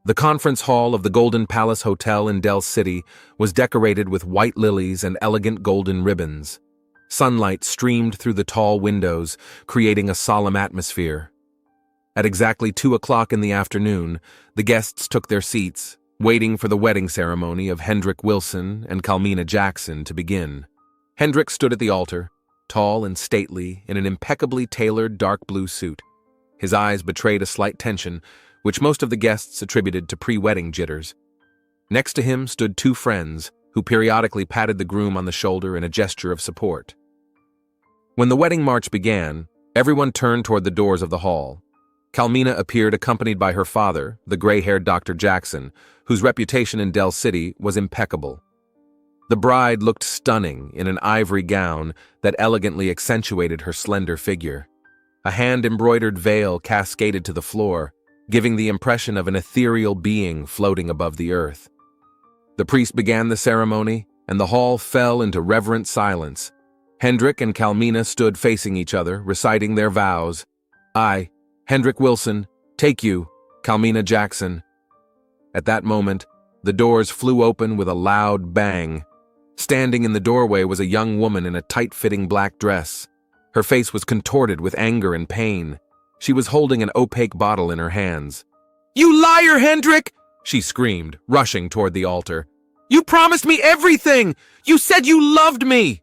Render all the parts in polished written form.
The conference hall of the Golden Palace Hotel in Del City was decorated with white lilies and elegant golden ribbons. Sunlight streamed through the tall windows, creating a solemn atmosphere. At exactly 2 o'clock in the afternoon, the guests took their seats, waiting for the wedding ceremony of Hendrik Wilson and Kalmina Jackson to begin. Hendrik stood at the altar, tall and stately, in an impeccably tailored dark blue suit. His eyes betrayed a slight tension, which most of the guests attributed to pre-wedding jitters. Next to him stood 2 friends, who periodically patted the groom on the shoulder in a gesture of support. When the wedding march began, everyone turned toward the doors of the hall. Kalmina appeared accompanied by her father, the gray-haired Dr. Jackson, whose reputation in Del City was impeccable. The bride looked stunning in an ivory gown that elegantly accentuated her slender figure. A hand-embroidered veil cascaded to the floor, giving the impression of an ethereal being floating above the earth. The priest began the ceremony, and the hall fell into reverent silence. Hendrik and Kalmina stood facing each other, reciting their vows. I, Hendrik Wilson, take you, Kalmina Jackson. At that moment, the doors flew open with a loud bang. Standing in the doorway was a young woman in a tight-fitting black dress. Her face was contorted with anger and pain. She was holding an opaque bottle in her hands. "You liar, Hendrik!" she screamed, rushing toward the altar. "You promised me everything! You said you loved me!"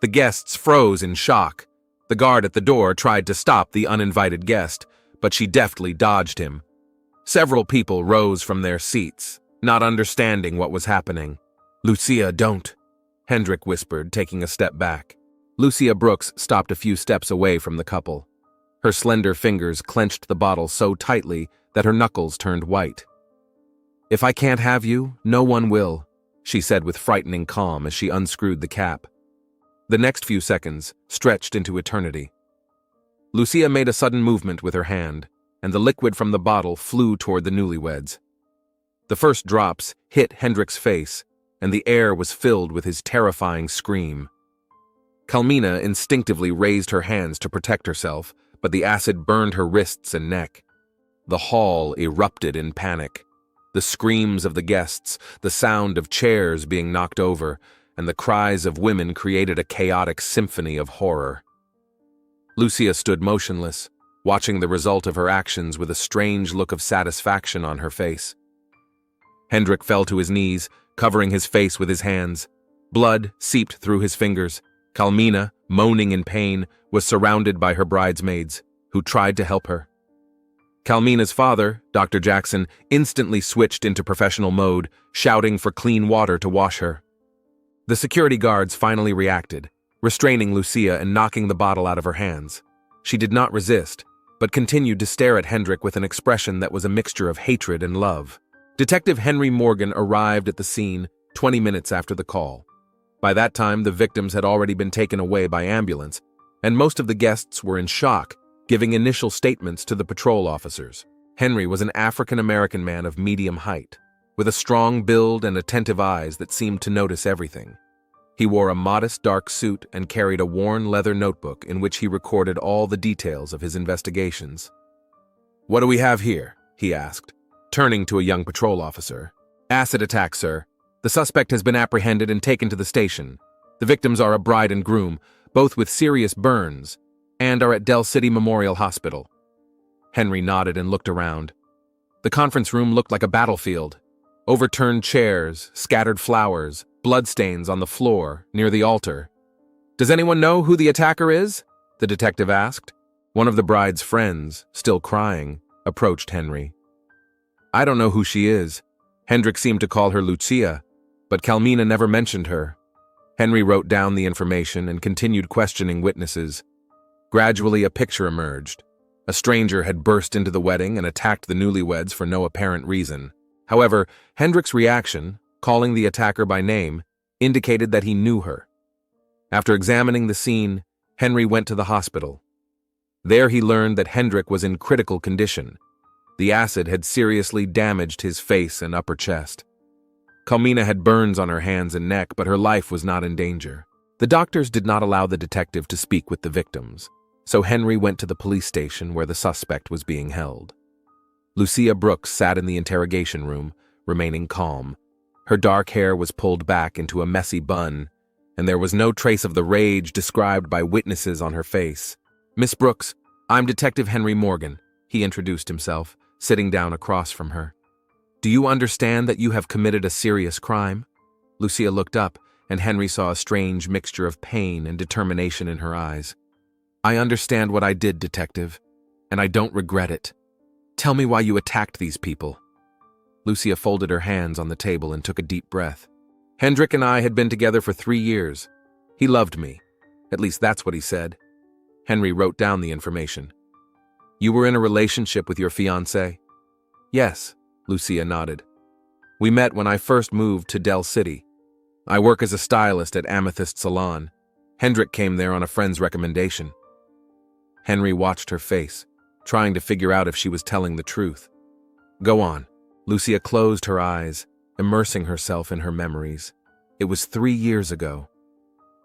The guests froze in shock. The guard at the door tried to stop the uninvited guest, but she deftly dodged him. Several people rose from their seats, not understanding what was happening. "Lucia, don't," Hendrik whispered, taking a step back. Lucia Brooks stopped a few steps away from the couple. Her slender fingers clenched the bottle so tightly that her knuckles turned white. "If I can't have you, no one will," she said with frightening calm as she unscrewed the cap. The next few seconds stretched into eternity. Lucia made a sudden movement with her hand, and the liquid from the bottle flew toward the newlyweds. The first drops hit Hendrik's face, and the air was filled with his terrifying scream. Kalmina instinctively raised her hands to protect herself, but the acid burned her wrists and neck. The hall erupted in panic. The screams of the guests, the sound of chairs being knocked over, and the cries of women created a chaotic symphony of horror. Lucia stood motionless, watching the result of her actions with a strange look of satisfaction on her face. Hendrik fell to his knees, covering his face with his hands. Blood seeped through his fingers. Kalmina, moaning in pain, was surrounded by her bridesmaids, who tried to help her. Kalmina's father, Dr. Jackson, instantly switched into professional mode, shouting for clean water to wash her. The security guards finally reacted, restraining Lucia and knocking the bottle out of her hands. She did not resist, but continued to stare at Hendrik with an expression that was a mixture of hatred and love. Detective Henry Morgan arrived at the scene 20 minutes after the call. By that time, the victims had already been taken away by ambulance, and most of the guests were in shock, giving initial statements to the patrol officers. Henry was an African-American man of medium height, with a strong build and attentive eyes that seemed to notice everything. He wore a modest dark suit and carried a worn leather notebook in which he recorded all the details of his investigations. "What do we have here?" he asked, turning to a young patrol officer. "Acid attack, sir. The suspect has been apprehended and taken to the station. The victims are a bride and groom, both with serious burns, and are at Del City Memorial Hospital." Henry nodded and looked around. The conference room looked like a battlefield. Overturned chairs, scattered flowers, bloodstains on the floor near the altar. "Does anyone know who the attacker is?" the detective asked. One of the bride's friends, still crying, approached Henry. "I don't know who she is. Hendrik seemed to call her Lucia, but Kalmina never mentioned her." Henry wrote down the information and continued questioning witnesses. Gradually, a picture emerged. A stranger had burst into the wedding and attacked the newlyweds for no apparent reason. However, Hendrik's reaction, calling the attacker by name, indicated that he knew her. After examining the scene, Henry went to the hospital. There he learned that Hendrik was in critical condition. The acid had seriously damaged his face and upper chest. Kalmina had burns on her hands and neck, but her life was not in danger. The doctors did not allow the detective to speak with the victims, so Henry went to the police station where the suspect was being held. Lucia Brooks sat in the interrogation room, remaining calm. Her dark hair was pulled back into a messy bun, and there was no trace of the rage described by witnesses on her face. "Miss Brooks, I'm Detective Henry Morgan," he introduced himself, sitting down across from her. "Do you understand that you have committed a serious crime?" Lucia looked up, and Henry saw a strange mixture of pain and determination in her eyes. "I understand what I did, Detective, and I don't regret it. Tell me why you attacked these people." Lucia folded her hands on the table and took a deep breath. "Hendrik and I had been together for 3 years. He loved me. At least that's what he said." Henry wrote down the information. "You were in a relationship with your fiancé?" "Yes," Lucia nodded. "We met when I first moved to Del City. I work as a stylist at Amethyst Salon. Hendrik came there on a friend's recommendation." Henry watched her face, trying to figure out if she was telling the truth. "Go on." Lucia closed her eyes, immersing herself in her memories. It was 3 years ago.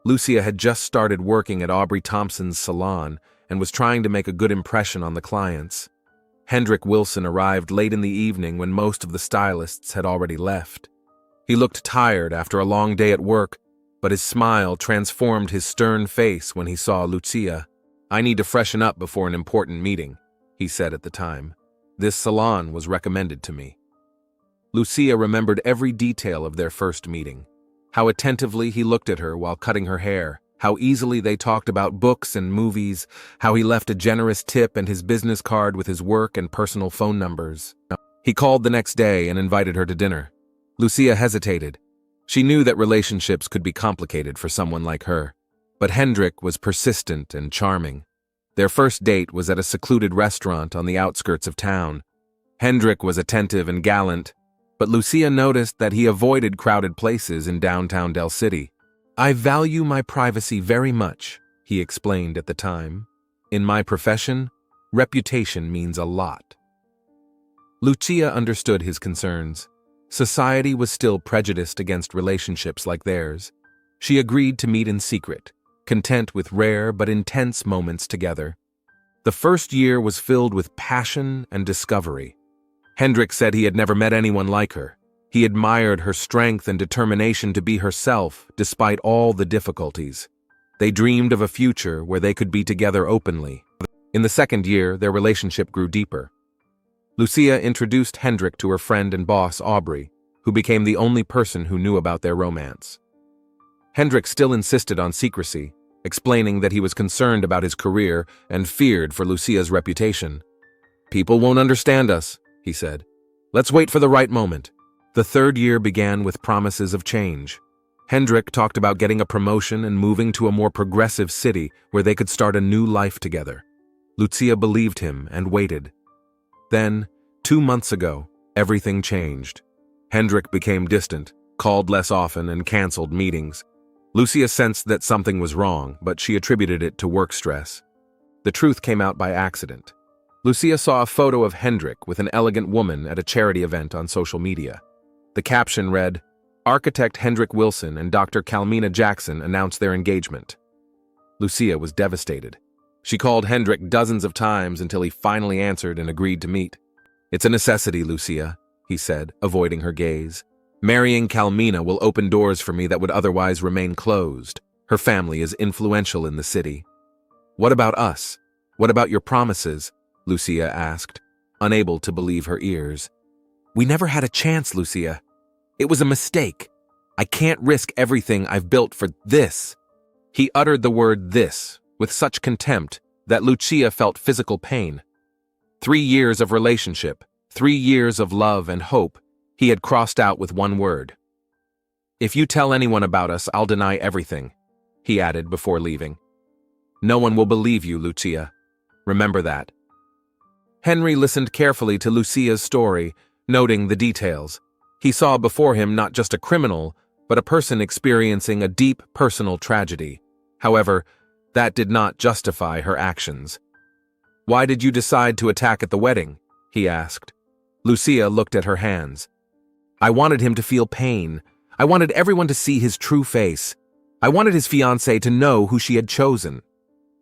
Lucia had just started working at Aubrey Thompson's salon and was trying to make a good impression on the clients. Hendrik Wilson arrived late in the evening when most of the stylists had already left. He looked tired after a long day at work, but his smile transformed his stern face when he saw Lucia. "I need to freshen up before an important meeting," he said at the time. "This salon was recommended to me." Lucia remembered every detail of their first meeting. How attentively he looked at her while cutting her hair, how easily they talked about books and movies, how he left a generous tip and his business card with his work and personal phone numbers. He called the next day and invited her to dinner. Lucia hesitated. She knew that relationships could be complicated for someone like her, but Hendrik was persistent and charming. Their first date was at a secluded restaurant on the outskirts of town. Hendrik was attentive and gallant, but Lucia noticed that he avoided crowded places in downtown Del City. "I value my privacy very much," he explained at the time. "In my profession, reputation means a lot." Lucia understood his concerns. Society was still prejudiced against relationships like theirs. She agreed to meet in secret, content with rare but intense moments together. The first year was filled with passion and discovery. Hendrik said he had never met anyone like her. He admired her strength and determination to be herself despite all the difficulties. They dreamed of a future where they could be together openly. In the second year, their relationship grew deeper. Lucia introduced Hendrik to her friend and boss, Aubrey, who became the only person who knew about their romance. Hendrik still insisted on secrecy, explaining that he was concerned about his career and feared for Lucia's reputation. "People won't understand us," he said. "Let's wait for the right moment." The third year began with promises of change. Hendrik talked about getting a promotion and moving to a more progressive city where they could start a new life together. Lucia believed him and waited. Then, 2 months ago, everything changed. Hendrik became distant, called less often, and canceled meetings. Lucia sensed that something was wrong, but she attributed it to work stress. The truth came out by accident. Lucia saw a photo of Hendrik with an elegant woman at a charity event on social media. The caption read, "Architect Hendrik Wilson and Dr. Calmina Jackson announced their engagement." Lucia was devastated. She called Hendrik dozens of times until he finally answered and agreed to meet. "It's a necessity, Lucia," he said, avoiding her gaze. "Marrying Calmina will open doors for me that would otherwise remain closed. Her family is influential in the city." "What about us? What about your promises?" Lucia asked, unable to believe her ears. "We never had a chance, Lucia. It was a mistake. I can't risk everything I've built for this." He uttered the word "this" with such contempt that Lucia felt physical pain. 3 years of relationship, 3 years of love and hope, he had crossed out with one word. "If you tell anyone about us, I'll deny everything," he added before leaving. "No one will believe you, Lucia. Remember that." Henry listened carefully to Lucia's story, noting the details. He saw before him not just a criminal, but a person experiencing a deep personal tragedy. However, that did not justify her actions. "Why did you decide to attack at the wedding?" he asked. Lucia looked at her hands. "I wanted him to feel pain. I wanted everyone to see his true face. I wanted his fiancée to know who she had chosen."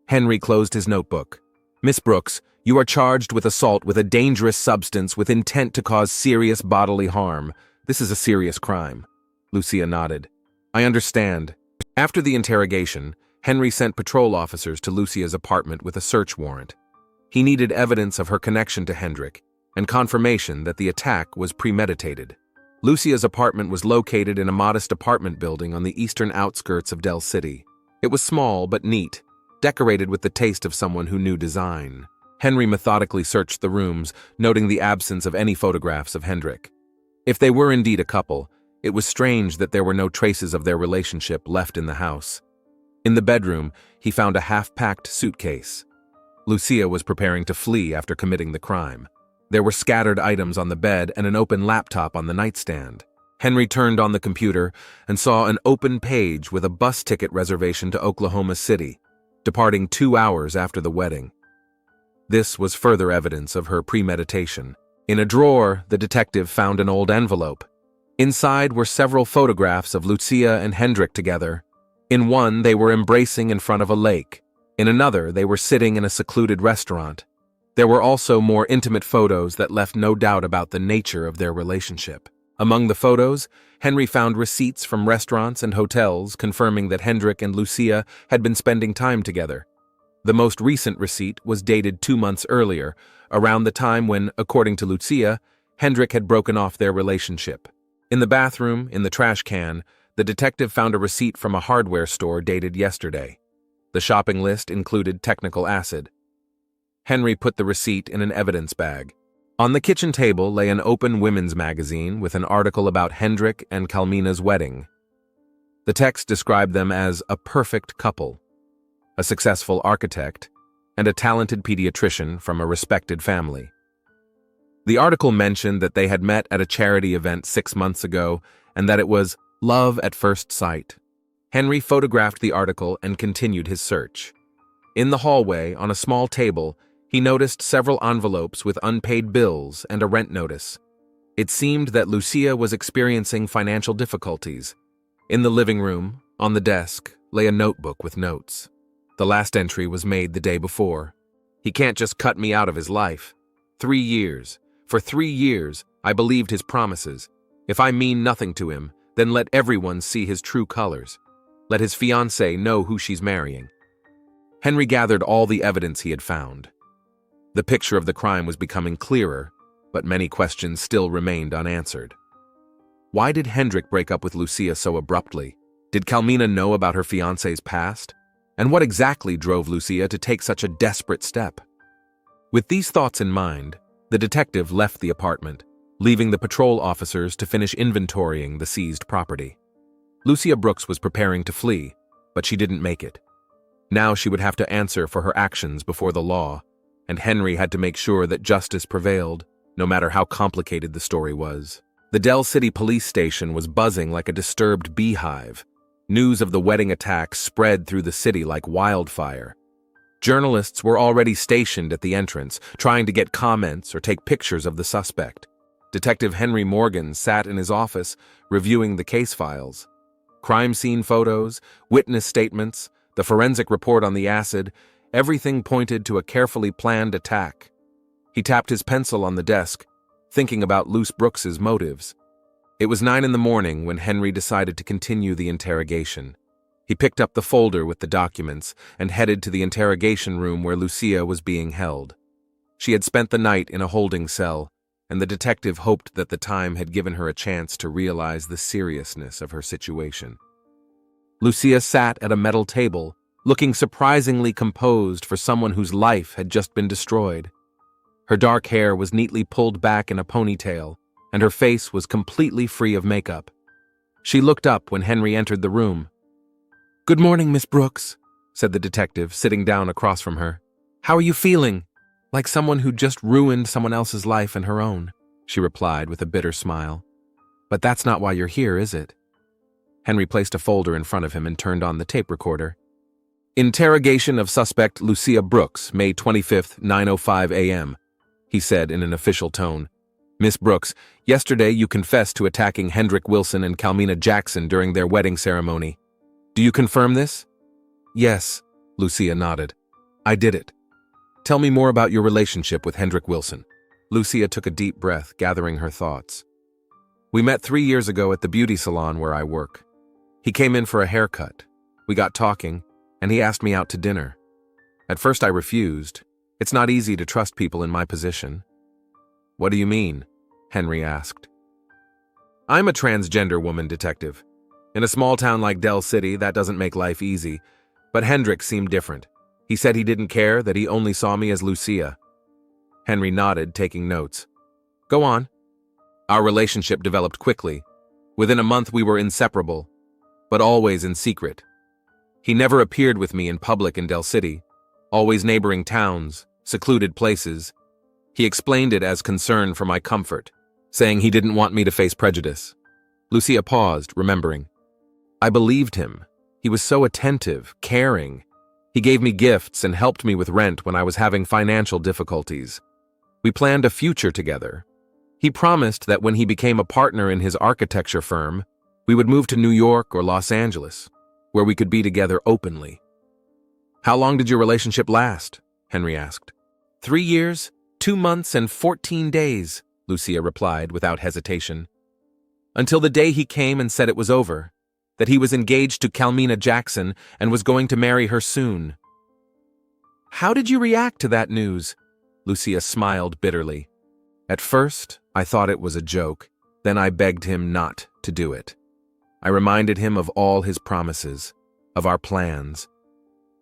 Henry closed his notebook. "Miss Brooks, You are charged with assault with a dangerous substance with intent to cause serious bodily harm. This is a serious crime. Lucia nodded. I understand. After the interrogation, Henry sent patrol officers to Lucia's apartment with a search warrant. He needed evidence of her connection to Hendrik and confirmation that the attack was premeditated. Lucia's apartment was located in a modest apartment building on the eastern outskirts of Del City. It was small but neat, decorated with the taste of someone who knew design. Henry methodically searched the rooms, noting the absence of any photographs of Hendrik. If they were indeed a couple, it was strange that there were no traces of their relationship left in the house. In the bedroom, he found a half-packed suitcase. Lucia was preparing to flee after committing the crime. There were scattered items on the bed and an open laptop on the nightstand. Henry turned on the computer and saw an open page with a bus ticket reservation to Oklahoma City, departing 2 hours after the wedding. This was further evidence of her premeditation. In a drawer, the detective found an old envelope. Inside were several photographs of Lucia and Hendrik together. In one, they were embracing in front of a lake. In another, they were sitting in a secluded restaurant. There were also more intimate photos that left no doubt about the nature of their relationship. Among the photos, Henry found receipts from restaurants and hotels confirming that Hendrik and Lucia had been spending time together. The most recent receipt was dated 2 months earlier, around the time when, according to Lucia, Hendrik had broken off their relationship. In the bathroom, in the trash can, the detective found a receipt from a hardware store dated yesterday. The shopping list included technical acid. Henry put the receipt in an evidence bag. On the kitchen table lay an open women's magazine with an article about Hendrik and Kalmina's wedding. The text described them as a perfect couple, a successful architect, and a talented pediatrician from a respected family. The article mentioned that they had met at a charity event 6 months ago and that it was love at first sight. Henry photographed the article and continued his search. In the hallway, on a small table, he noticed several envelopes with unpaid bills and a rent notice. It seemed that Lucia was experiencing financial difficulties. In the living room, on the desk, lay a notebook with notes. The last entry was made the day before. He can't just cut me out of his life. 3 years. For 3 years, I believed his promises. If I mean nothing to him, then let everyone see his true colors. Let his fiancée know who she's marrying. Henry gathered all the evidence he had found. The picture of the crime was becoming clearer, but many questions still remained unanswered. Why did Hendrik break up with Lucia so abruptly? Did Kalmina know about her fiancé's past? And what exactly drove Lucia to take such a desperate step? With these thoughts in mind, the detective left the apartment, leaving the patrol officers to finish inventorying the seized property. Lucia Brooks was preparing to flee, but she didn't make it. Now she would have to answer for her actions before the law, and Henry had to make sure that justice prevailed, no matter how complicated the story was. The Del City police station was buzzing like a disturbed beehive. News of the wedding attack spread through the city like wildfire. Journalists were already stationed at the entrance, trying to get comments or take pictures of the suspect. Detective Henry Morgan sat in his office, reviewing the case files. Crime scene photos, witness statements, the forensic report on the acid, everything pointed to a carefully planned attack. He tapped his pencil on the desk, thinking about Luce Brooks's motives. It was 9 in the morning when Henry decided to continue the interrogation. He picked up the folder with the documents and headed to the interrogation room where Lucia was being held. She had spent the night in a holding cell, and the detective hoped that the time had given her a chance to realize the seriousness of her situation. Lucia sat at a metal table, looking surprisingly composed for someone whose life had just been destroyed. Her dark hair was neatly pulled back in a ponytail, and her face was completely free of makeup. She looked up when Henry entered the room. "Good morning, Miss Brooks," said the detective, sitting down across from her. "How are you feeling?" "Like someone who just ruined someone else's life and her own," she replied with a bitter smile. "But that's not why you're here, is it?" Henry placed a folder in front of him and turned on the tape recorder. "Interrogation of suspect Lucia Brooks, May 25th, 9:05 a.m., he said in an official tone. "Miss Brooks, yesterday you confessed to attacking Hendrik Wilson and Kalmina Jackson during their wedding ceremony. Do you confirm this?" "Yes," Lucia nodded. "I did it." Tell me more about your relationship with Hendrik Wilson. Lucia took a deep breath, gathering her thoughts. We met 3 years ago at the beauty salon where I work. He came in for a haircut. We got talking, and he asked me out to dinner. At first I refused. It's not easy to trust people in my position. What do you mean? Henry asked. I'm a transgender woman, detective. In a small town like Del City, that doesn't make life easy. But Hendrik seemed different. He said he didn't care, that he only saw me as Lucia. Henry nodded, taking notes. Go on. Our relationship developed quickly. Within a month we were inseparable, but always in secret. He never appeared with me in public in Del City, always neighboring towns, secluded places. He explained it as concern for my comfort, saying he didn't want me to face prejudice. Lucia paused, remembering. I believed him. He was so attentive, caring. He gave me gifts and helped me with rent when I was having financial difficulties. We planned a future together. He promised that when he became a partner in his architecture firm, we would move to New York or Los Angeles, where we could be together openly. How long did your relationship last? Henry asked. 3 years, 2 months, and 14 days, Lucia replied without hesitation. Until the day he came and said it was over, that he was engaged to Kalmina Jackson and was going to marry her soon. How did you react to that news? Lucia smiled bitterly. At first, I thought it was a joke. Then I begged him not to do it. I reminded him of all his promises, of our plans.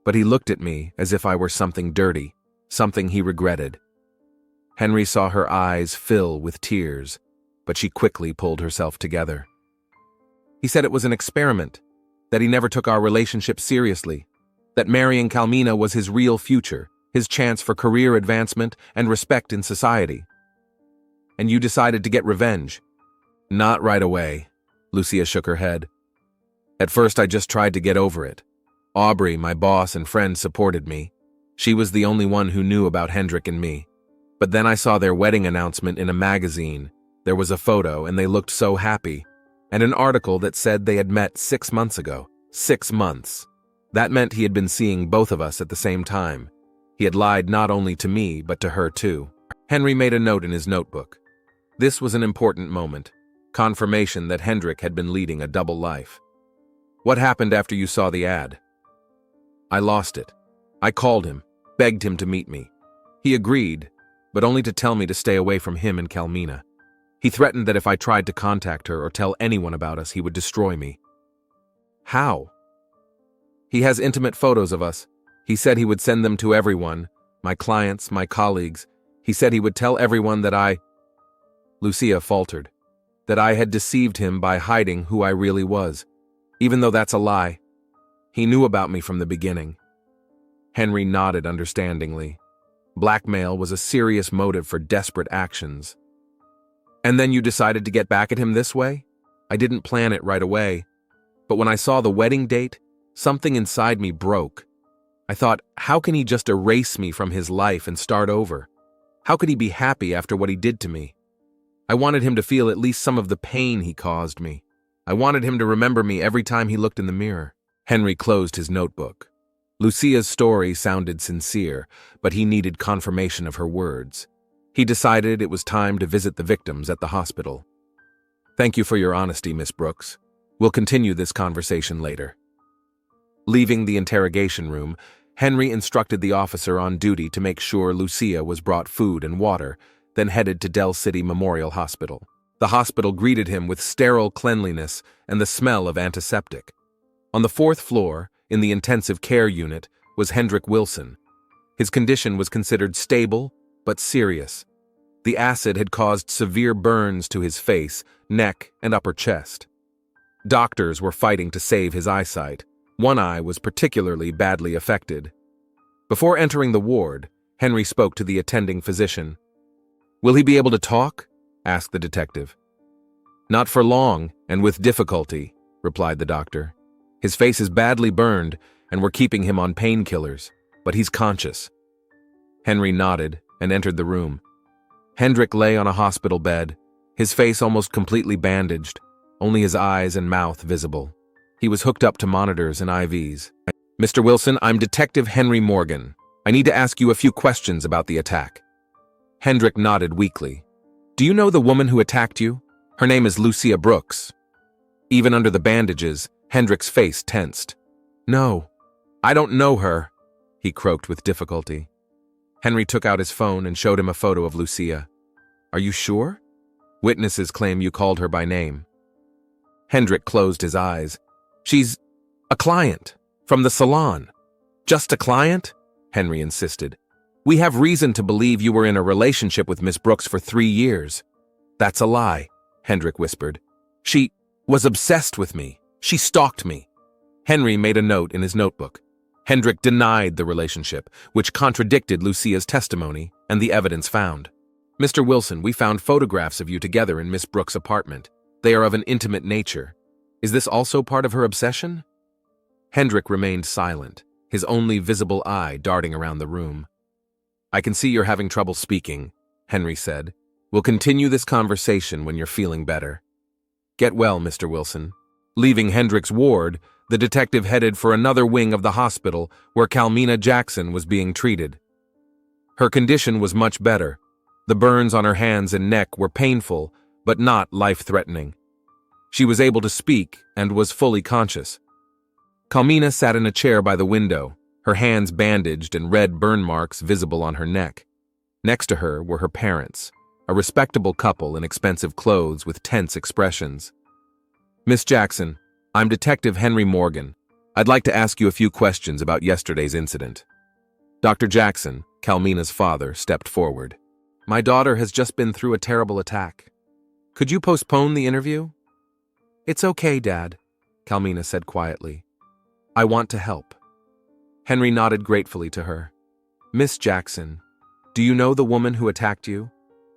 But he looked at me as if I were something dirty, something he regretted. Henry saw her eyes fill with tears, but she quickly pulled herself together. He said it was an experiment, that he never took our relationship seriously, that marrying Kalmina was his real future, his chance for career advancement and respect in society. And you decided to get revenge. Not right away, Lucia shook her head. At first I just tried to get over it. Aubrey, my boss and friend, supported me. She was the only one who knew about Hendrik and me. But then I saw their wedding announcement in a magazine. There was a photo and they looked so happy. And an article that said they had met 6 months ago. 6 months. That meant he had been seeing both of us at the same time. He had lied not only to me, but to her too. Henry made a note in his notebook. This was an important moment. Confirmation that Hendrik had been leading a double life. What happened after you saw the ad? I lost it. I called him, begged him to meet me. He agreed, but only to tell me to stay away from him and Kalmina. He threatened that if I tried to contact her or tell anyone about us, he would destroy me. How? He has intimate photos of us. He said he would send them to everyone, my clients, my colleagues. He said he would tell everyone that Lucia faltered, that I had deceived him by hiding who I really was, even though that's a lie. He knew about me from the beginning. Henry nodded understandingly. Blackmail was a serious motive for desperate actions. And then you decided to get back at him this way? I didn't plan it right away. But when I saw the wedding date, something inside me broke. I thought, how can he just erase me from his life and start over? How could he be happy after what he did to me? I wanted him to feel at least some of the pain he caused me. I wanted him to remember me every time he looked in the mirror. Henry closed his notebook. Lucia's story sounded sincere, but he needed confirmation of her words. He decided it was time to visit the victims at the hospital. Thank you for your honesty, Miss Brooks. We'll continue this conversation later. Leaving the interrogation room, Henry instructed the officer on duty to make sure Lucia was brought food and water, then headed to Del City Memorial Hospital. The hospital greeted him with sterile cleanliness and the smell of antiseptic. On the 4th floor, in the intensive care unit, was Hendrik Wilson. His condition was considered stable, but serious. The acid had caused severe burns to his face, neck, and upper chest. Doctors were fighting to save his eyesight. One eye was particularly badly affected. Before entering the ward, Henry spoke to the attending physician. Will he be able to talk? Asked the detective. Not for long, and with difficulty, replied the doctor. His face is badly burned, and we're keeping him on painkillers, but he's conscious. Henry nodded and entered the room. Hendrik lay on a hospital bed, his face almost completely bandaged, only his eyes and mouth visible. He was hooked up to monitors and IVs. Mr. Wilson, I'm Detective Henry Morgan. I need to ask you a few questions about the attack. Hendrik nodded weakly. Do you know the woman who attacked you? Her name is Lucia Brooks. Even under the bandages, Hendrik's face tensed. No, I don't know her, he croaked with difficulty. Henry took out his phone and showed him a photo of Lucia. Are you sure? Witnesses claim you called her by name. Hendrik closed his eyes. She's a client from the salon. Just a client? Henry insisted. We have reason to believe you were in a relationship with Miss Brooks for 3 years. That's a lie, Hendrik whispered. She was obsessed with me. She stalked me. Henry made a note in his notebook. Hendrik denied the relationship, which contradicted Lucia's testimony and the evidence found. Mr. Wilson, we found photographs of you together in Miss Brooks' apartment. They are of an intimate nature. Is this also part of her obsession? Hendrik remained silent, his only visible eye darting around the room. I can see you're having trouble speaking, Henry said. We'll continue this conversation when you're feeling better. Get well, Mr. Wilson. Leaving Hendrik's ward, the detective headed for another wing of the hospital where Kalmina Jackson was being treated. Her condition was much better. The burns on her hands and neck were painful, but not life-threatening. She was able to speak and was fully conscious. Kalmina sat in a chair by the window, her hands bandaged and red burn marks visible on her neck. Next to her were her parents, a respectable couple in expensive clothes with tense expressions. Miss Jackson, I'm Detective Henry Morgan. I'd like to ask you a few questions about yesterday's incident. Dr. Jackson, Kalmina's father, stepped forward. My daughter has just been through a terrible attack. Could you postpone the interview? It's okay, Dad, Kalmina said quietly. I want to help. Henry nodded gratefully to her. Miss Jackson, do you know the woman who attacked you?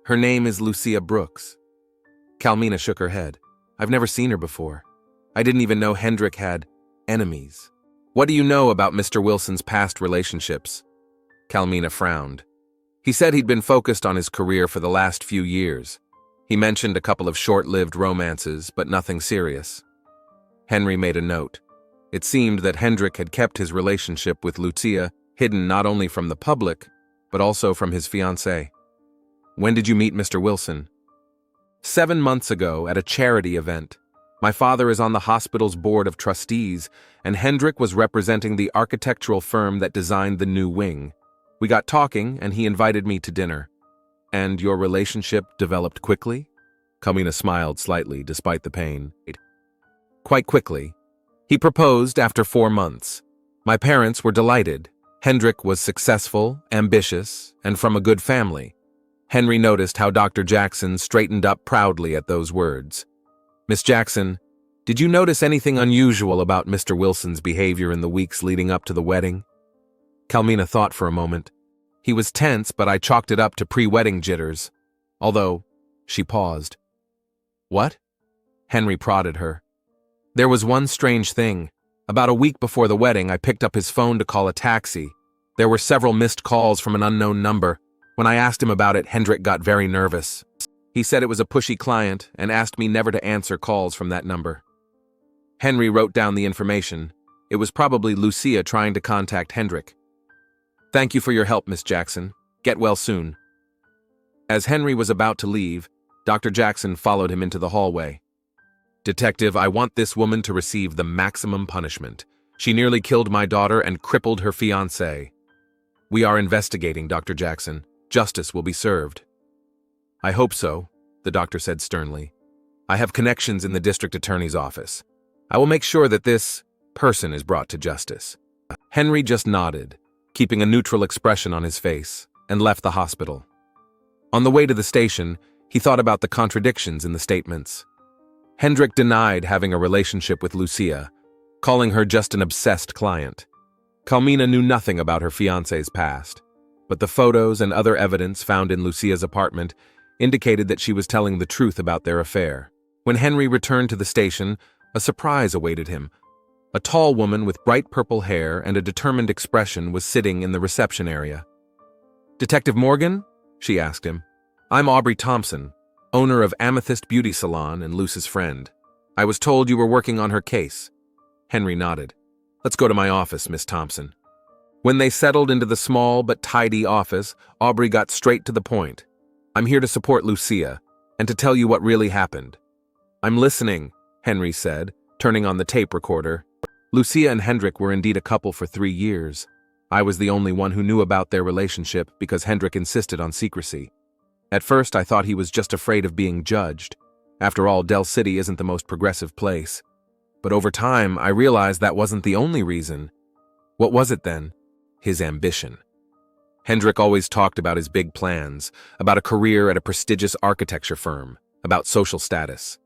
Her name is Lucia Brooks. Kalmina shook her head. I've never seen her before. I didn't even know Hendrik had enemies. What do you know about Mr. Wilson's past relationships? Kalmina frowned. He said he'd been focused on his career for the last few years. He mentioned a couple of short-lived romances, but nothing serious. Henry made a note. It seemed that Hendrik had kept his relationship with Lucia hidden not only from the public, but also from his fiancée. When did you meet Mr. Wilson? 7 months ago at a charity event. My father is on the hospital's board of trustees, and Hendrik was representing the architectural firm that designed the new wing. We got talking, and he invited me to dinner. And your relationship developed quickly? Kalmina smiled slightly despite the pain. Quite quickly. He proposed after 4 months. My parents were delighted. Hendrik was successful, ambitious, and from a good family. Henry noticed how Dr. Jackson straightened up proudly at those words. Miss Jackson, did you notice anything unusual about Mr. Wilson's behavior in the weeks leading up to the wedding? Kalmina thought for a moment. He was tense, but I chalked it up to pre-wedding jitters. Although, she paused. What? Henry prodded her. There was one strange thing. About a week before the wedding, I picked up his phone to call a taxi. There were several missed calls from an unknown number. When I asked him about it, Hendrik got very nervous. He said it was a pushy client and asked me never to answer calls from that number. Henry wrote down the information. It was probably Lucia trying to contact Hendrik. Thank you for your help, Miss Jackson. Get well soon. As Henry was about to leave, Dr. Jackson followed him into the hallway. Detective, I want this woman to receive the maximum punishment. She nearly killed my daughter and crippled her fiancé. We are investigating, Dr. Jackson. Justice will be served. I hope so, the doctor said sternly. I have connections in the district attorney's office. I will make sure that this person is brought to justice. Henry just nodded, keeping a neutral expression on his face, and left the hospital. On the way to the station, he thought about the contradictions in the statements. Hendrik denied having a relationship with Lucia, calling her just an obsessed client. Kalmina knew nothing about her fiancé's past, but the photos and other evidence found in Lucia's apartment indicated that she was telling the truth about their affair. When Henry returned to the station, a surprise awaited him. A tall woman with bright purple hair and a determined expression was sitting in the reception area. Detective Morgan? She asked him. I'm Aubrey Thompson, owner of Amethyst Beauty Salon and Luce's friend. I was told you were working on her case. Henry nodded. Let's go to my office, Miss Thompson. When they settled into the small but tidy office, Aubrey got straight to the point. "I'm here to support Lucia, and to tell you what really happened." "I'm listening," Henry said, turning on the tape recorder. Lucia and Hendrik were indeed a couple for 3 years. I was the only one who knew about their relationship because Hendrik insisted on secrecy. At first, I thought he was just afraid of being judged. After all, Del City isn't the most progressive place. But over time, I realized that wasn't the only reason. What was it then? His ambition. Hendrik always talked about his big plans, about a career at a prestigious architecture firm, about social status.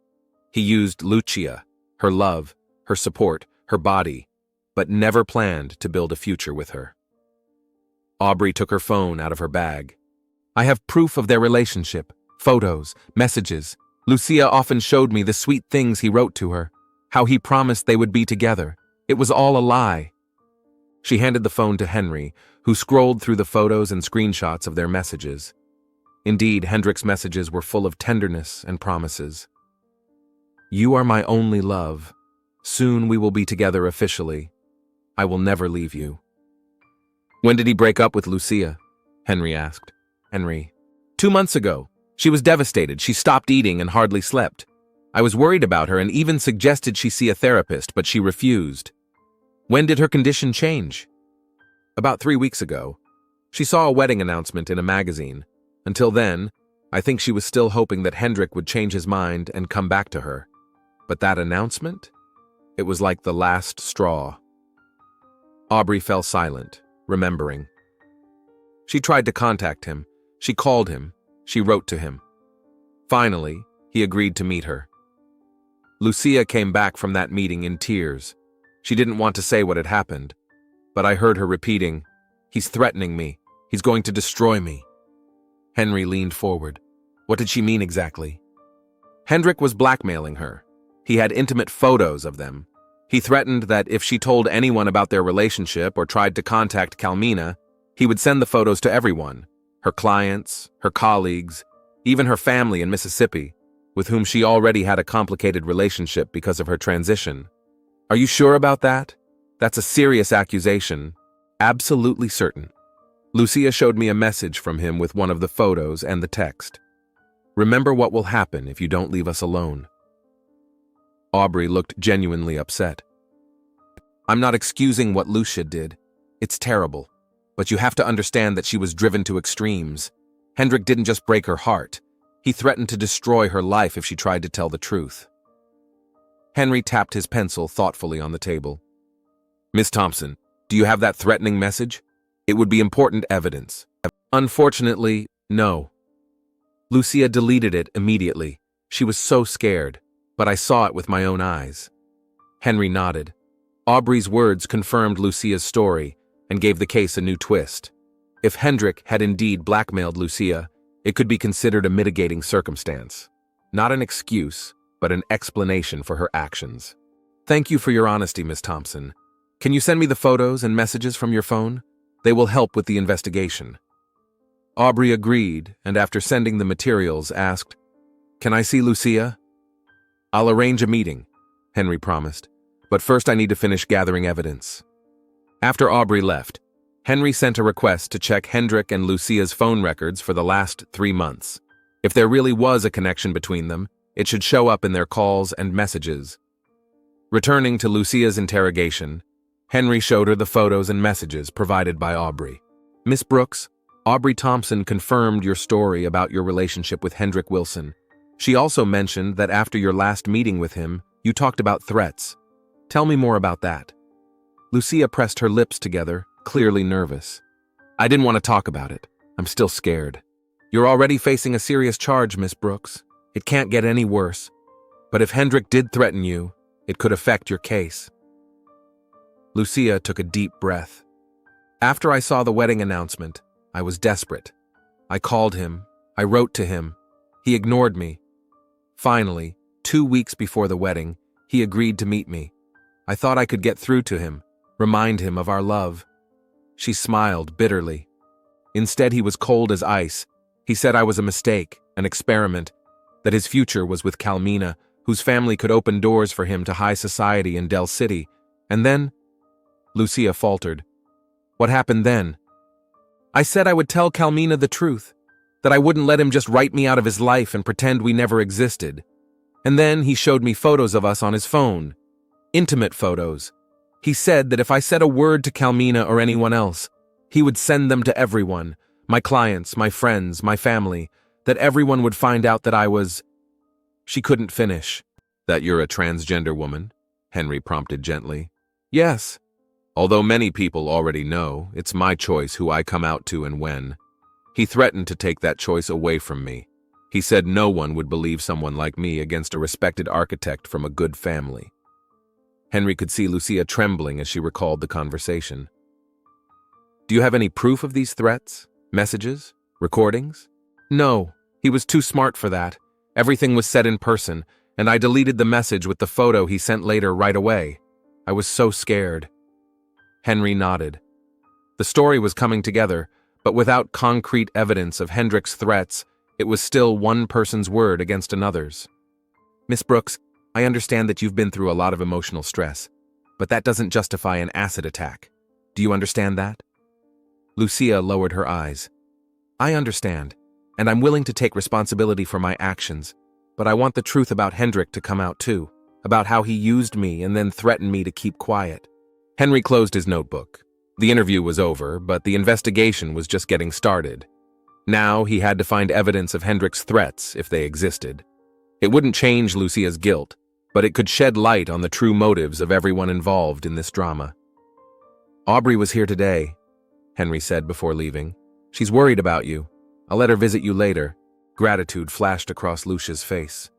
He used Lucia, her love, her support, her body, but never planned to build a future with her. Aubrey took her phone out of her bag. "I have proof of their relationship, photos, messages. Lucia often showed me the sweet things he wrote to her, how he promised they would be together. It was all a lie." She handed the phone to Henry, who scrolled through the photos and screenshots of their messages. Indeed, Hendrik's messages were full of tenderness and promises. "You are my only love. Soon we will be together officially. I will never leave you." "When did he break up with Lucia?" Henry asked. Henry. 2 months ago. She was devastated. She stopped eating and hardly slept. I was worried about her and even suggested she see a therapist, but she refused." "When did her condition change?" "About 3 weeks ago. She saw a wedding announcement in a magazine. Until then, I think she was still hoping that Hendrik would change his mind and come back to her. But that announcement? It was like the last straw." Aubrey fell silent, remembering. She tried to contact him. She called him. She wrote to him. Finally, he agreed to meet her. Lucia came back from that meeting in tears. She didn't want to say what had happened, but I heard her repeating, "He's threatening me. He's going to destroy me." Henry leaned forward. What did she mean exactly? Hendrik was blackmailing her. He had intimate photos of them. He threatened that if she told anyone about their relationship or tried to contact Calmina, he would send the photos to everyone, her clients, her colleagues, even her family in Mississippi, with whom she already had a complicated relationship because of her transition. "Are you sure about that? That's a serious accusation. Absolutely certain." Lucia showed me a message from him with one of the photos and the text. "Remember what will happen if you don't leave us alone." Aubrey looked genuinely upset. "I'm not excusing what Lucia did. It's terrible. But you have to understand that she was driven to extremes. Hendrik didn't just break her heart. He threatened to destroy her life if she tried to tell the truth." Henry tapped his pencil thoughtfully on the table. "Miss Thompson, do you have that threatening message? It would be important evidence." "Unfortunately, no." Lucia deleted it immediately. She was so scared, but I saw it with my own eyes. Henry nodded. Aubrey's words confirmed Lucia's story and gave the case a new twist. If Hendrik had indeed blackmailed Lucia, it could be considered a mitigating circumstance. Not an excuse, but an explanation for her actions. "Thank you for your honesty, Miss Thompson. Can you send me the photos and messages from your phone? They will help with the investigation." Aubrey agreed, and after sending the materials, asked, "Can I see Lucia?" "I'll arrange a meeting," Henry promised, "but first I need to finish gathering evidence." After Aubrey left, Henry sent a request to check Hendrik and Lucia's phone records for the last 3 months. If there really was a connection between them, it should show up in their calls and messages. Returning to Lucia's interrogation, Henry showed her the photos and messages provided by Aubrey. "Miss Brooks, Aubrey Thompson confirmed your story about your relationship with Hendrik Wilson. She also mentioned that after your last meeting with him, you talked about threats. Tell me more about that." Lucia pressed her lips together, clearly nervous. "I didn't want to talk about it. I'm still scared. You're already facing a serious charge, Miss Brooks. It can't get any worse. But if Hendrik did threaten you, it could affect your case." Lucia took a deep breath. "After I saw the wedding announcement, I was desperate. I called him. I wrote to him. He ignored me. Finally, 2 weeks before the wedding, he agreed to meet me. I thought I could get through to him, remind him of our love." She smiled bitterly. Instead, he was cold as ice. He said I was a mistake, an experiment, that his future was with Calmina, whose family could open doors for him to high society in Del City. And then, Lucia faltered. What happened then? I said I would tell Kalmina the truth, that I wouldn't let him just write me out of his life and pretend we never existed. And then he showed me photos of us on his phone. Intimate photos. He said that if I said a word to Kalmina or anyone else, he would send them to everyone, my clients, my friends, my family, that everyone would find out that I was... She couldn't finish. That you're a transgender woman? Henry prompted gently. Yes. Although many people already know, it's my choice who I come out to and when. He threatened to take that choice away from me. He said no one would believe someone like me against a respected architect from a good family. Henry could see Lucia trembling as she recalled the conversation. Do you have any proof of these threats? Messages? Recordings? No, he was too smart for that. Everything was said in person, and I deleted the message with the photo he sent later right away. I was so scared. Henry nodded. The story was coming together, but without concrete evidence of Hendrik's threats, it was still one person's word against another's. Miss Brooks, I understand that you've been through a lot of emotional stress, but that doesn't justify an acid attack. Do you understand that? Lucia lowered her eyes. I understand, and I'm willing to take responsibility for my actions, but I want the truth about Hendrik to come out too, about how he used me and then threatened me to keep quiet. Henry closed his notebook. The interview was over, but the investigation was just getting started. Now he had to find evidence of Hendrik's threats, if they existed. It wouldn't change Lucia's guilt, but it could shed light on the true motives of everyone involved in this drama. Aubrey was here today, Henry said before leaving. She's worried about you. I'll let her visit you later. Gratitude flashed across Lucia's face.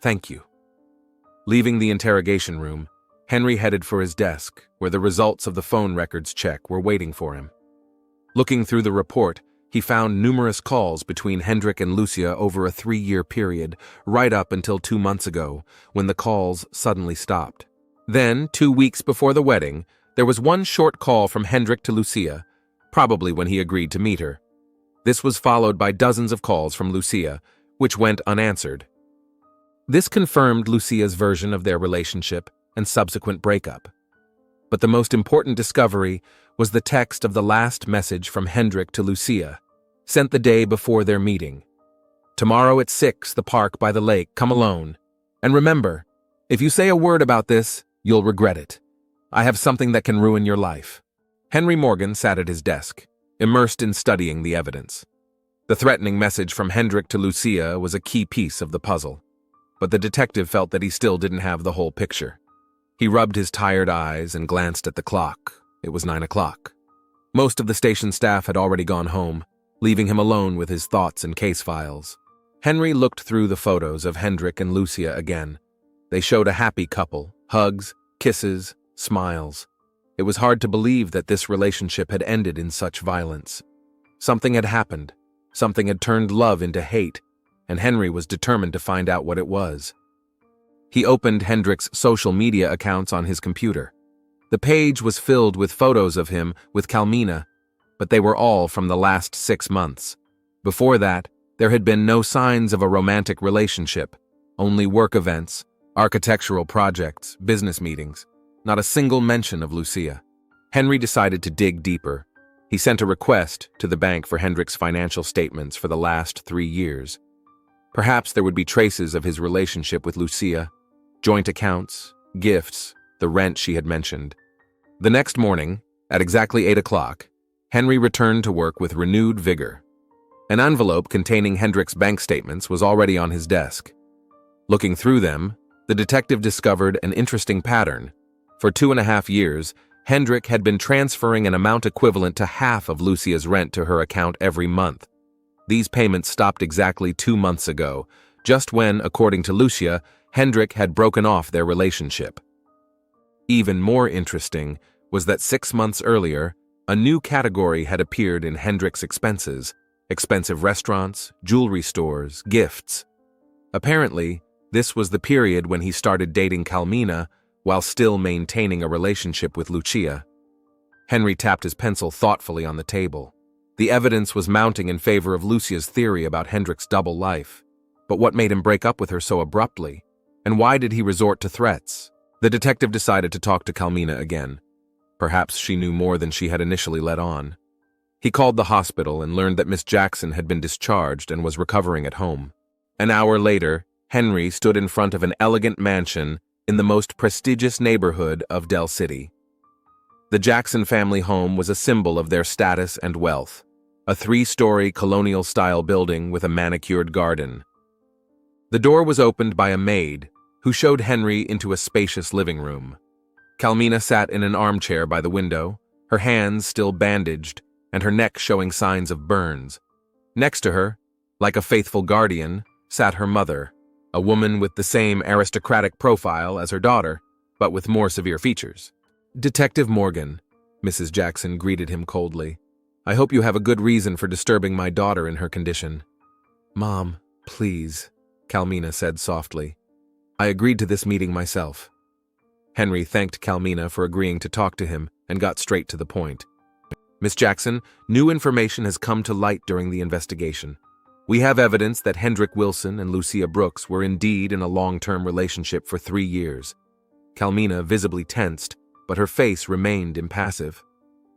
Thank you. Leaving the interrogation room, Henry headed for his desk, where the results of the phone records check were waiting for him. Looking through the report, he found numerous calls between Hendrik and Lucia over a 3-year period, right up until 2 months ago, when the calls suddenly stopped. Then, 2 weeks before the wedding, there was one short call from Hendrik to Lucia, probably when he agreed to meet her. This was followed by dozens of calls from Lucia, which went unanswered. This confirmed Lucia's version of their relationship and subsequent breakup. But the most important discovery was the text of the last message from Hendrik to Lucia, sent the day before their meeting. Tomorrow at 6, the park by the lake, come alone. And remember, if you say a word about this, you'll regret it. I have something that can ruin your life. Henry Morgan sat at his desk, immersed in studying the evidence. The threatening message from Hendrik to Lucia was a key piece of the puzzle, but the detective felt that he still didn't have the whole picture. He rubbed his tired eyes and glanced at the clock. It was 9 o'clock. Most of the station staff had already gone home, leaving him alone with his thoughts and case files. Henry looked through the photos of Hendrik and Lucia again. They showed a happy couple, hugs, kisses, smiles. It was hard to believe that this relationship had ended in such violence. Something had happened. Something had turned love into hate, and Henry was determined to find out what it was. He opened Hendrik's social media accounts on his computer. The page was filled with photos of him with Kalmina, but they were all from the last 6 months. Before that, there had been no signs of a romantic relationship, only work events, architectural projects, business meetings. Not a single mention of Lucia. Henry decided to dig deeper. He sent a request to the bank for Hendrik's financial statements for the last 3 years. Perhaps there would be traces of his relationship with Lucia, joint accounts, gifts, the rent she had mentioned. The next morning, at exactly 8 o'clock, Henry returned to work with renewed vigor. An envelope containing Hendrik's bank statements was already on his desk. Looking through them, the detective discovered an interesting pattern. For 2.5 years, Hendrik had been transferring an amount equivalent to half of Lucia's rent to her account every month. These payments stopped exactly 2 months ago, just when, according to Lucia, Hendrik had broken off their relationship. Even more interesting was that 6 months earlier, a new category had appeared in Hendrik's expenses: expensive restaurants, jewelry stores, gifts. Apparently, this was the period when he started dating Kalmina while still maintaining a relationship with Lucia. Henry tapped his pencil thoughtfully on the table. The evidence was mounting in favor of Lucia's theory about Hendrik's double life. But what made him break up with her so abruptly? And why did he resort to threats? The detective decided to talk to Kalmina again. Perhaps she knew more than she had initially let on. He called the hospital and learned that Miss Jackson had been discharged and was recovering at home. An hour later, Henry stood in front of an elegant mansion in the most prestigious neighborhood of Del City. The Jackson family home was a symbol of their status and wealth, a 3-story colonial-style building with a manicured garden. The door was opened by a maid, who showed Henry into a spacious living room. Calmina sat in an armchair by the window, her hands still bandaged and her neck showing signs of burns. Next to her, like a faithful guardian, sat her mother, a woman with the same aristocratic profile as her daughter, but with more severe features. "Detective Morgan," Mrs. Jackson greeted him coldly. "I hope you have a good reason for disturbing my daughter in her condition." "Mom, please," Calmina said softly. "I agreed to this meeting myself." Henry thanked Calmina for agreeing to talk to him and got straight to the point. "Miss Jackson, new information has come to light during the investigation. We have evidence that Hendrik Wilson and Lucia Brooks were indeed in a long-term relationship for 3 years. Calmina visibly tensed, but her face remained impassive.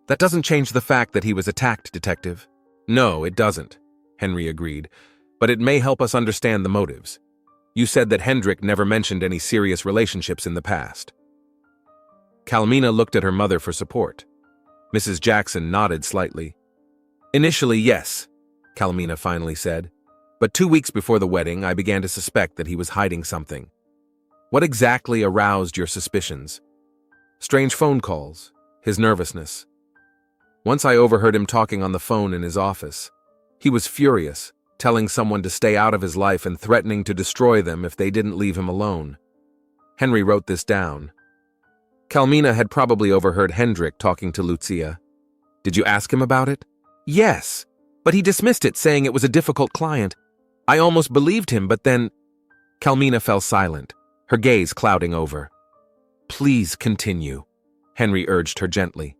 "That doesn't change the fact that he was attacked, Detective." "No, it doesn't," Henry agreed, "but it may help us understand the motives. You said that Hendrik never mentioned any serious relationships in the past." Calmina looked at her mother for support. Mrs. Jackson nodded slightly. "Initially, yes," Calmina finally said. "But 2 weeks before the wedding, I began to suspect that he was hiding something." "What exactly aroused your suspicions?" "Strange phone calls, his nervousness. Once I overheard him talking on the phone in his office. He was furious, telling someone to stay out of his life and threatening to destroy them if they didn't leave him alone." Henry wrote this down. Calmina had probably overheard Hendrik talking to Lucia. "Did you ask him about it?" "Yes, but he dismissed it, saying it was a difficult client. I almost believed him, but then—" Calmina fell silent, her gaze clouding over. "Please continue," Henry urged her gently.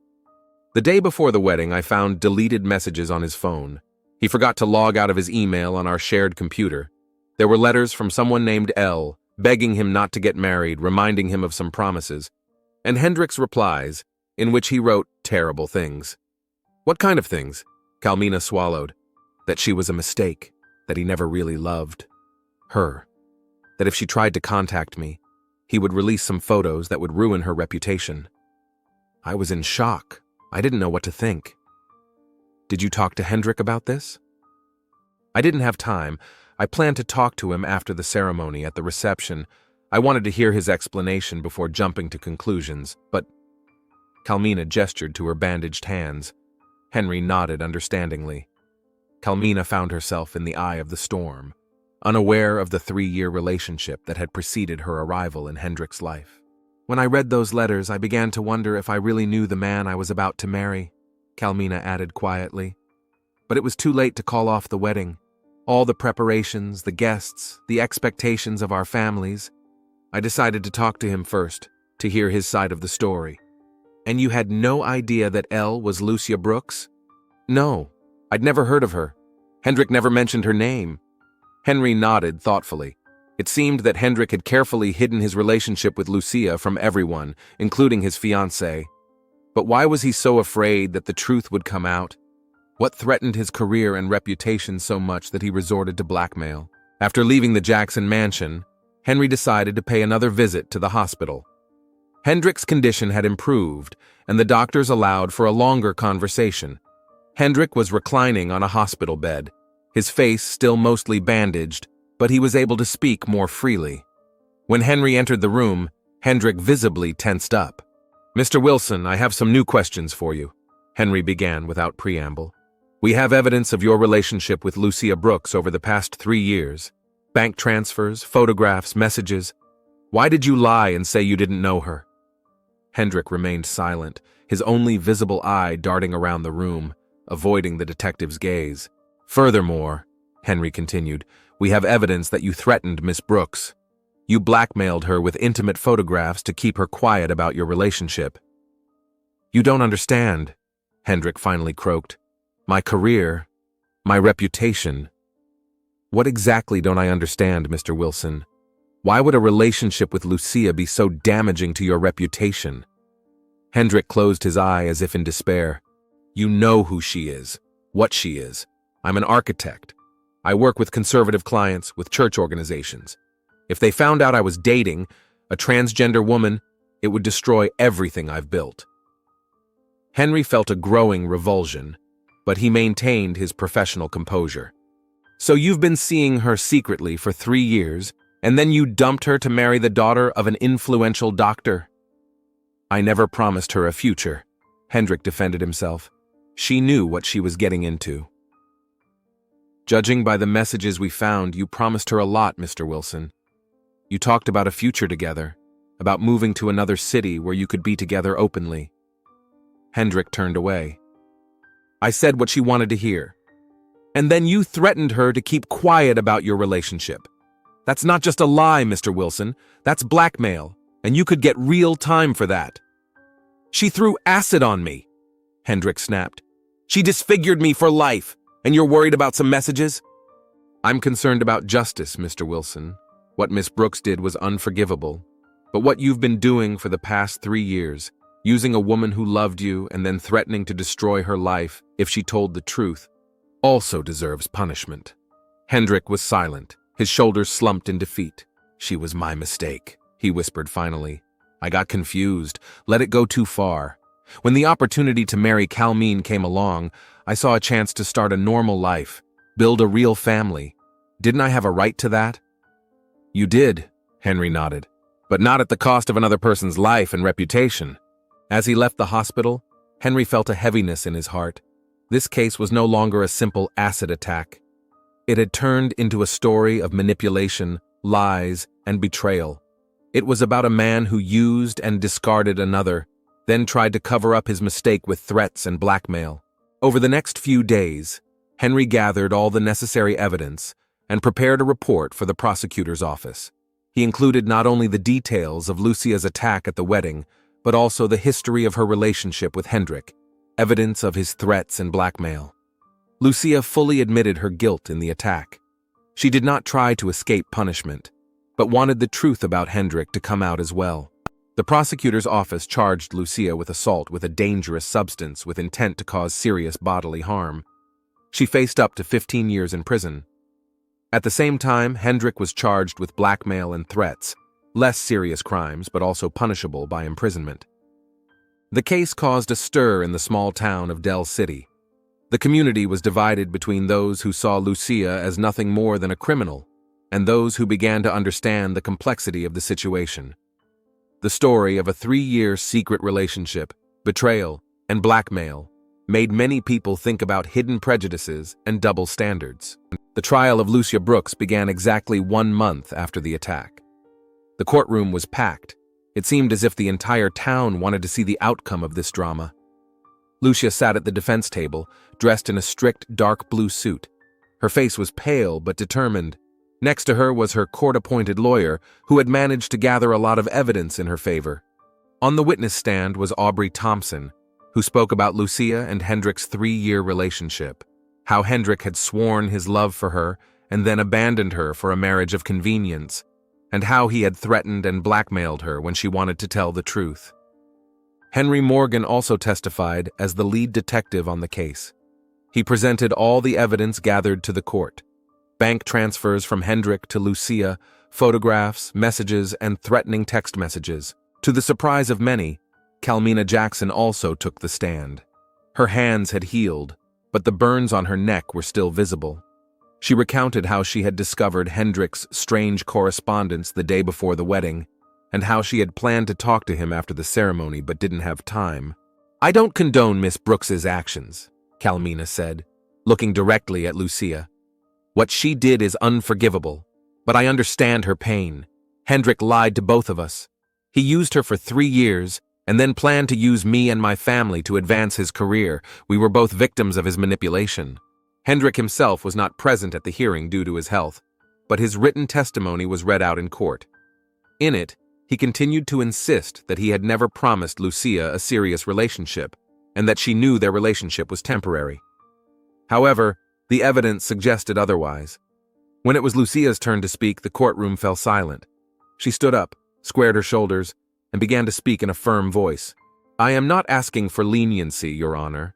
"The day before the wedding, I found deleted messages on his phone. He forgot to log out of his email on our shared computer. There were letters from someone named L, begging him not to get married, reminding him of some promises, and Hendrik's replies, in which he wrote terrible things." "What kind of things?" Calmina swallowed. "That she was a mistake, that he never really loved her, that if she tried to contact me, he would release some photos that would ruin her reputation." I was in shock. I didn't know what to think. "Did you talk to Hendrik about this?" "I didn't have time. I planned to talk to him after the ceremony at the reception. I wanted to hear his explanation before jumping to conclusions, but—" Calmina gestured to her bandaged hands. Henry nodded understandingly. Calmina found herself in the eye of the storm, unaware of the 3-year relationship that had preceded her arrival in Hendrik's life. "When I read those letters, I began to wonder if I really knew the man I was about to marry," Calmina added quietly. "But it was too late to call off the wedding. All the preparations, the guests, the expectations of our families. I decided to talk to him first, to hear his side of the story." "And you had no idea that L was Lucia Brooks?" "No, I'd never heard of her. Hendrik never mentioned her name." Henry nodded thoughtfully. It seemed that Hendrik had carefully hidden his relationship with Lucia from everyone, including his fiancée. But why was he so afraid that the truth would come out? What threatened his career and reputation so much that he resorted to blackmail? After leaving the Jackson mansion, Henry decided to pay another visit to the hospital. Hendrik's condition had improved, and the doctors allowed for a longer conversation. Hendrik was reclining on a hospital bed, his face still mostly bandaged, but he was able to speak more freely. When Henry entered the room, Hendrik visibly tensed up. "Mr. Wilson, I have some new questions for you," Henry began without preamble. "We have evidence of your relationship with Lucia Brooks over the past 3 years. Bank transfers, photographs, messages. Why did you lie and say you didn't know her?" Hendrik remained silent, his only visible eye darting around the room, avoiding the detective's gaze. "Furthermore," Henry continued, "we have evidence that you threatened Miss Brooks. You blackmailed her with intimate photographs to keep her quiet about your relationship." "You don't understand," Hendrik finally croaked. "My career, my reputation." "What exactly don't I understand, Mr. Wilson? Why would a relationship with Lucia be so damaging to your reputation?" Hendrik closed his eye as if in despair. You know who she is, what she is. I'm an architect. I work with conservative clients, with church organizations. If they found out I was dating a transgender woman, it would destroy everything I've built. Henry felt a growing revulsion, but he maintained his professional composure. So you've been seeing her secretly for 3 years, and then you dumped her to marry the daughter of an influential doctor? I never promised her a future, Hendrik defended himself. She knew what she was getting into. Judging by the messages we found, you promised her a lot, Mr. Wilson. You talked about a future together, about moving to another city where you could be together openly. Hendrik turned away. I said what she wanted to hear. And then you threatened her to keep quiet about your relationship. That's not just a lie, Mr. Wilson. That's blackmail, and you could get real time for that. She threw acid on me, Hendrik snapped. She disfigured me for life, and you're worried about some messages? I'm concerned about justice, Mr. Wilson. What Miss Brooks did was unforgivable. But what you've been doing for the past 3 years, using a woman who loved you and then threatening to destroy her life if she told the truth, also deserves punishment. Hendrik was silent, his shoulders slumped in defeat. She was my mistake, he whispered finally. I got confused, let it go too far. When the opportunity to marry Calmine came along, I saw a chance to start a normal life, build a real family. Didn't I have a right to that? You did, Henry nodded, but not at the cost of another person's life and reputation. As he left the hospital, Henry felt a heaviness in his heart. This case was no longer a simple acid attack. It had turned into a story of manipulation, lies, and betrayal. It was about a man who used and discarded another, then tried to cover up his mistake with threats and blackmail. Over the next few days, Henry gathered all the necessary evidence and prepared a report for the prosecutor's office. He included not only the details of Lucia's attack at the wedding, but also the history of her relationship with Hendrik, evidence of his threats and blackmail. Lucia fully admitted her guilt in the attack. She did not try to escape punishment, but wanted the truth about Hendrik to come out as well. The prosecutor's office charged Lucia with assault with a dangerous substance with intent to cause serious bodily harm. She faced up to 15 years in prison. At the same time, Hendrik was charged with blackmail and threats, less serious crimes but also punishable by imprisonment. The case caused a stir in the small town of Del City. The community was divided between those who saw Lucia as nothing more than a criminal and those who began to understand the complexity of the situation. The story of a 3-year secret relationship, betrayal, and blackmail made many people think about hidden prejudices and double standards. The trial of Lucia Brooks began exactly 1 month after the attack. The courtroom was packed. It seemed as if the entire town wanted to see the outcome of this drama. Lucia sat at the defense table, dressed in a strict dark blue suit. Her face was pale but determined. Next to her was her court-appointed lawyer, who had managed to gather a lot of evidence in her favor. On the witness stand was Aubrey Thompson, who spoke about Lucia and Hendrik's 3-year relationship, how Hendrik had sworn his love for her and then abandoned her for a marriage of convenience, and how he had threatened and blackmailed her when she wanted to tell the truth. Henry Morgan also testified as the lead detective on the case. He presented all the evidence gathered to the court: bank transfers from Hendrik to Lucia, photographs, messages, and threatening text messages. To the surprise of many, Calmina Jackson also took the stand. Her hands had healed, but the burns on her neck were still visible. She recounted how she had discovered Hendrik's strange correspondence the day before the wedding, and how she had planned to talk to him after the ceremony but didn't have time. I don't condone Miss Brooks's actions, Calmina said, looking directly at Lucia. What she did is unforgivable, but I understand her pain. Hendrik lied to both of us. He used her for 3 years and then planned to use me and my family to advance his career. We were both victims of his manipulation. Hendrik himself was not present at the hearing due to his health, but his written testimony was read out in court. In it, he continued to insist that he had never promised Lucia a serious relationship and that she knew their relationship was temporary. However, the evidence suggested otherwise. When it was Lucia's turn to speak, the courtroom fell silent. She stood up, squared her shoulders, and began to speak in a firm voice. I am not asking for leniency, Your Honor.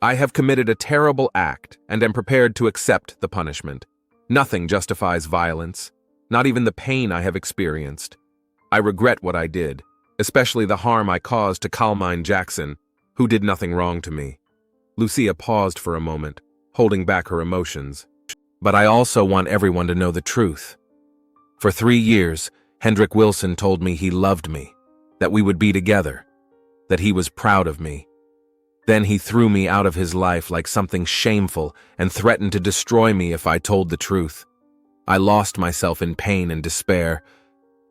I have committed a terrible act and am prepared to accept the punishment. Nothing justifies violence, not even the pain I have experienced. I regret what I did, especially the harm I caused to Carmine Jackson, who did nothing wrong to me. Lucia paused for a moment, holding back her emotions. But I also want everyone to know the truth. For 3 years, Hendrik Wilson told me he loved me, that we would be together, that he was proud of me. Then he threw me out of his life like something shameful and threatened to destroy me if I told the truth. I lost myself in pain and despair.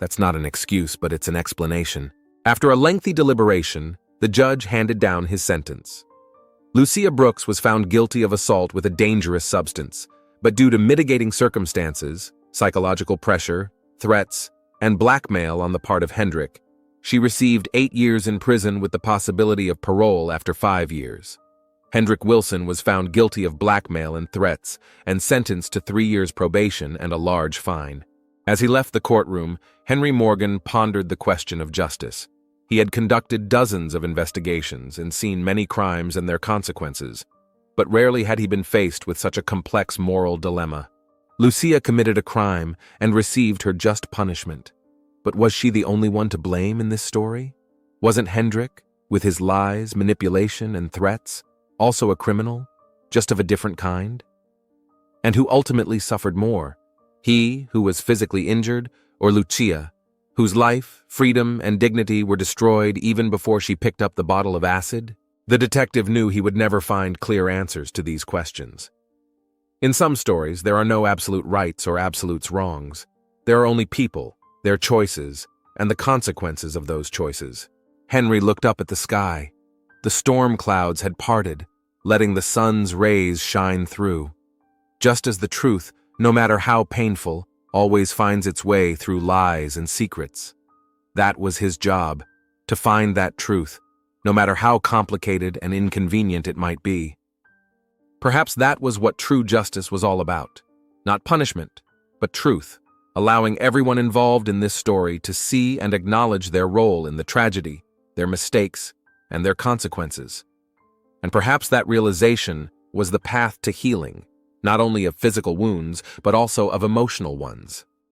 That's not an excuse, but it's an explanation. After a lengthy deliberation, the judge handed down his sentence. Lucia Brooks was found guilty of assault with a dangerous substance, but due to mitigating circumstances, psychological pressure, threats, and blackmail on the part of Hendrik, she received 8 years in prison with the possibility of parole after 5 years. Hendrik Wilson was found guilty of blackmail and threats and sentenced to 3 years probation and a large fine. As he left the courtroom, Henry Morgan pondered the question of justice. He had conducted dozens of investigations and seen many crimes and their consequences, but rarely had he been faced with such a complex moral dilemma. Lucia committed a crime and received her just punishment. But was she the only one to blame in this story? Wasn't Hendrik, with his lies, manipulation, and threats, also a criminal, just of a different kind? And who ultimately suffered more? He, who was physically injured, or Lucia, whose life, freedom, and dignity were destroyed even before she picked up the bottle of acid? The detective knew he would never find clear answers to these questions. In some stories, there are no absolute rights or absolute wrongs. There are only people, their choices, and the consequences of those choices. Henry looked up at the sky. The storm clouds had parted, letting the sun's rays shine through. Just as the truth, no matter how painful, always finds its way through lies and secrets. That was his job, to find that truth, no matter how complicated and inconvenient it might be. Perhaps that was what true justice was all about. Not punishment, but truth, allowing everyone involved in this story to see and acknowledge their role in the tragedy, their mistakes, and their consequences. And perhaps that realization was the path to healing, not only of physical wounds, but also of emotional ones.